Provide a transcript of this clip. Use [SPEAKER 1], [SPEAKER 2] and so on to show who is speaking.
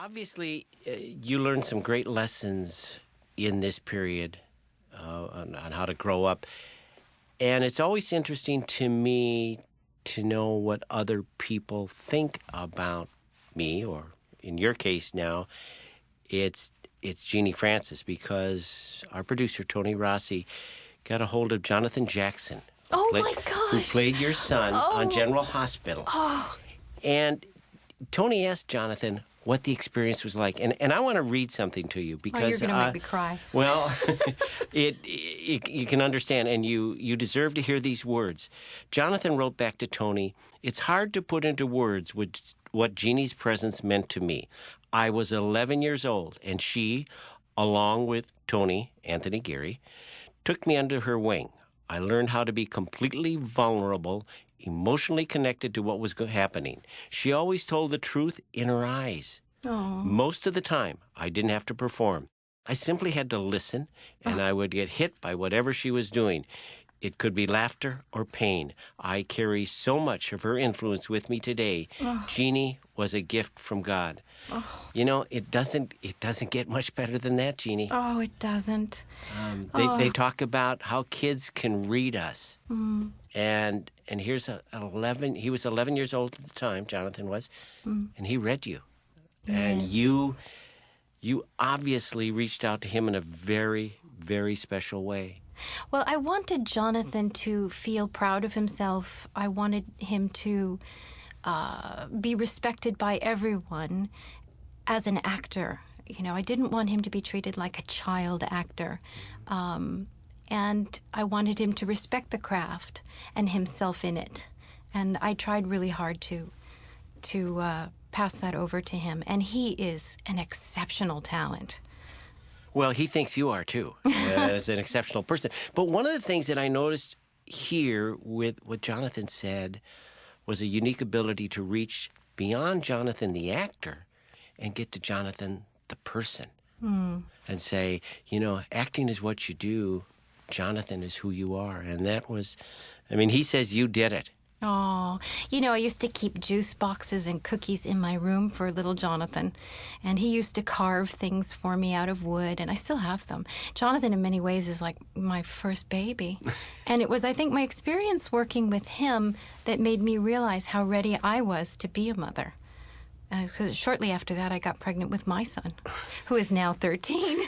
[SPEAKER 1] obviously, you learned some great lessons in this period on how to grow up. And it's always interesting to me to know what other people think about me, or in your case now, it's Jeannie Francis, because our producer, Tony Rossi, got a hold of Jonathan Jackson,
[SPEAKER 2] My gosh.
[SPEAKER 1] who played your son on General Hospital.
[SPEAKER 2] Oh.
[SPEAKER 1] And Tony asked Jonathan what the experience was like. And I want to read something to you because...
[SPEAKER 2] you're going to make me cry.
[SPEAKER 1] Well, you can understand, and you deserve to hear these words. Jonathan wrote back to Tony, "It's hard to put into words what Jeannie's presence meant to me. I was 11 years old, and she, along with Tony, Anthony Geary, took me under her wing. I learned how to be completely vulnerable, emotionally connected to what was happening. She always told the truth in her eyes.
[SPEAKER 2] Oh.
[SPEAKER 1] Most of the time, I didn't have to perform. I simply had to listen, and I would get hit by whatever she was doing. It could be laughter or pain. I carry so much of her influence with me today. Jeannie was a gift from God." You know, it doesn't get much better than that, Jeannie.
[SPEAKER 2] Oh, it doesn't.
[SPEAKER 1] They talk about how kids can read us. And here's he was 11 years old at the time, Jonathan was, and he read you. And you obviously reached out to him in a very, very special way.
[SPEAKER 2] Well, I wanted Jonathan to feel proud of himself. I wanted him to be respected by everyone as an actor. You know, I didn't want him to be treated like a child actor. And I wanted him to respect the craft and himself in it. And I tried really hard to pass that over to him. And he is an exceptional talent.
[SPEAKER 1] Well, he thinks you are, too, as an exceptional person. But one of the things that I noticed here with what Jonathan said was a unique ability to reach beyond Jonathan, the actor, and get to Jonathan, the person, and say, you know, acting is what you do. Jonathan is who you are. And that was, I mean, he says you did it.
[SPEAKER 2] Oh, you know, I used to keep juice boxes and cookies in my room for little Jonathan, and he used to carve things for me out of wood, and I still have them. Jonathan, in many ways, is like my first baby. And it was, I think, my experience working with him that made me realize how ready I was to be a mother. Because shortly after that, I got pregnant with my son, who is now 13.